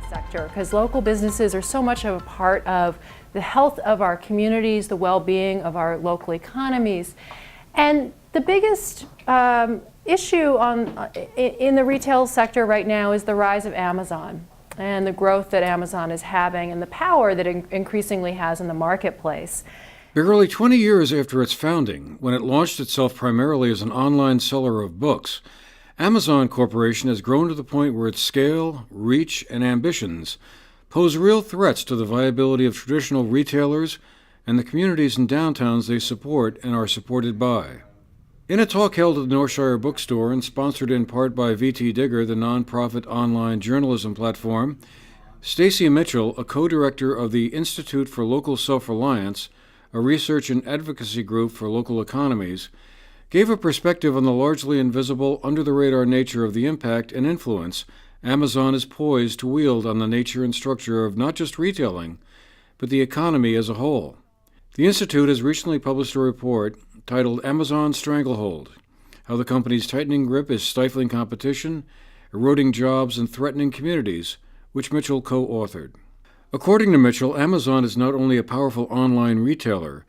sector, because local businesses are so much of a part of the health of our communities, the well-being of our local economies. And the biggest issue in the retail sector right now is the rise of Amazon and the growth that Amazon is having and the power that it increasingly has in the marketplace. Barely 20 years after its founding, when it launched itself primarily as an online seller of books, Amazon Corporation has grown to the point where its scale, reach, and ambitions pose real threats to the viability of traditional retailers and the communities and downtowns they support and are supported by. In a talk held at the Northshire Bookstore and sponsored in part by VT Digger, the nonprofit online journalism platform, Stacy Mitchell, a co-director of the Institute for Local Self-Reliance, a research and advocacy group for local economies, gave a perspective on the largely invisible, under-the-radar nature of the impact and influence Amazon is poised to wield on the nature and structure of not just retailing, but the economy as a whole. The Institute has recently published a report titled Amazon Stranglehold: How the Company's Tightening Grip is Stifling Competition, Eroding Jobs, and Threatening Communities, which Mitchell co-authored. According to Mitchell, Amazon is not only a powerful online retailer,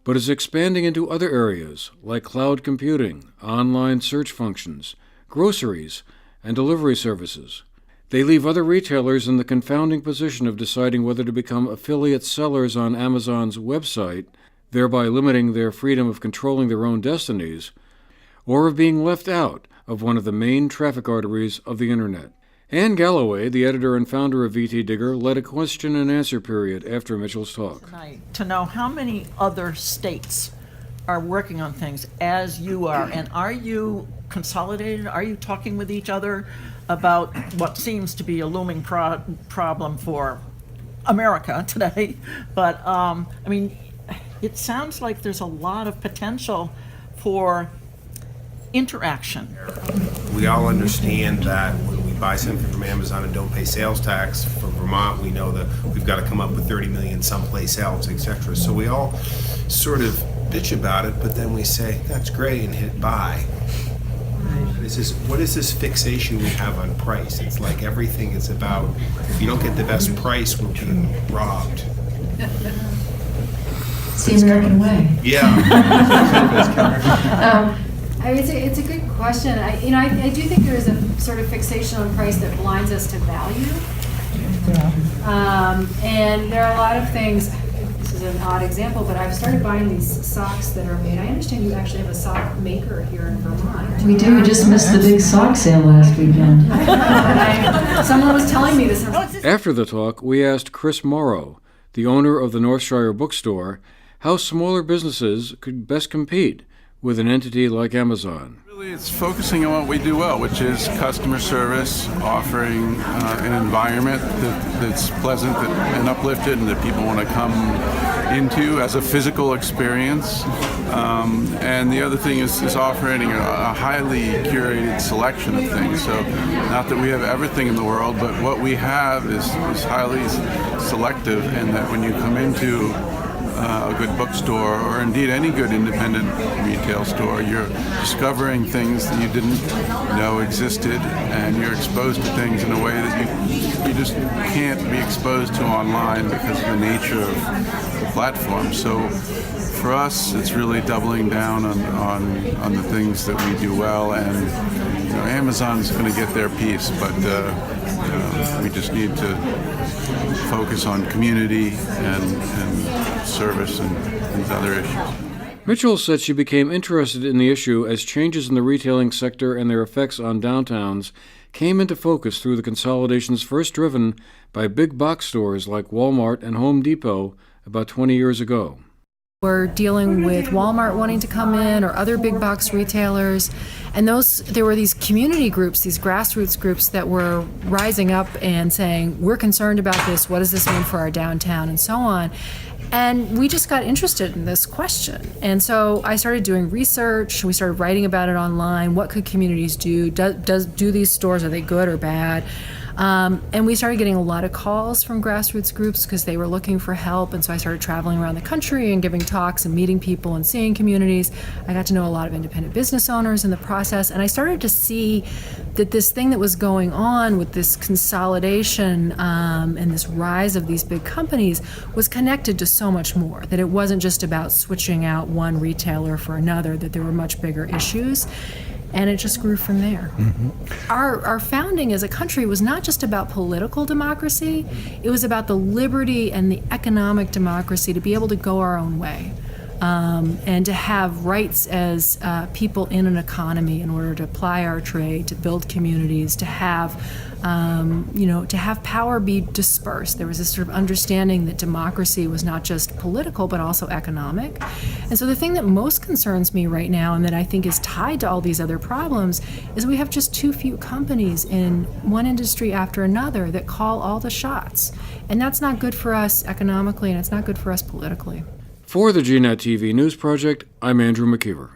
but is expanding into other areas like cloud computing, online search functions, groceries, and delivery services. They leave other retailers in the confounding position of deciding whether to become affiliate sellers on Amazon's website, thereby limiting their freedom of controlling their own destinies, or of being left out of one of the main traffic arteries of the Internet. Anne Galloway, the editor and founder of VT Digger, led a question and answer period after Mitchell's talk. Tonight, to know how many other states are working on things as you are, and are you consolidated? Are you talking with each other about what seems to be a looming problem for America today? But I mean, it sounds like there's a lot of potential for interaction. We all understand that when we buy something from Amazon and don't pay sales tax, for Vermont, we know that we've got to come up with 30 million someplace else, etc. So we all sort of bitch about it, but then we say, that's great, and hit buy. What is this fixation we have on price? It's like everything is about, if you don't get the best price, we're being robbed. It's the American way. Yeah. It's a good question. I do think there is a sort of fixation on price that blinds us to value. And there are a lot of things. This is an odd example, but I've started buying these socks that are made. I understand you actually have a sock maker here in Vermont. We do. We just missed the big sock sale last weekend. Someone was telling me this. After the talk, we asked Chris Morrow, the owner of the Northshire Bookstore, how smaller businesses could best compete with an entity like Amazon. Really, it's focusing on what we do well, which is customer service, offering an environment that's pleasant and uplifted and that people want to come into as a physical experience. And the other thing is offering a highly curated selection of things. So not that we have everything in the world, but what we have is highly selective, and that when you come into a good bookstore, or indeed any good independent retail store, you're discovering things that you didn't know existed, and you're exposed to things in a way that you just can't be exposed to online because of the nature of the platform. So for us, it's really doubling down on the things that we do well, and Amazon's going to get their piece, but we just need to focus on community and service and other issues. Mitchell said she became interested in the issue as changes in the retailing sector and their effects on downtowns came into focus through the consolidations first driven by big box stores like Walmart and Home Depot about 20 years ago. We're dealing with Walmart wanting to come in, or other big box retailers, and there were these community groups, these grassroots groups that were rising up and saying, we're concerned about this, what does this mean for our downtown, and so on. And we just got interested in this question. And so I started doing research, we started writing about it online. What could communities do? Do these stores, are they good or bad? And we started getting a lot of calls from grassroots groups because they were looking for help. And so I started traveling around the country and giving talks and meeting people and seeing communities. I got to know a lot of independent business owners in the process. And I started to see that this thing that was going on with this consolidation and this rise of these big companies was connected to so much more, that it wasn't just about switching out one retailer for another, that there were much bigger issues. And it just grew from there. Our founding as a country was not just about political democracy, it was about the liberty and the economic democracy to be able to go our own way. And to have rights as people in an economy in order to ply our trade, to build communities, to have, to have power be dispersed. There was this sort of understanding that democracy was not just political, but also economic. And so the thing that most concerns me right now, and that I think is tied to all these other problems, is we have just too few companies in one industry after another that call all the shots. And that's not good for us economically, and it's not good for us politically. For the GNet TV News Project, I'm Andrew McKeever.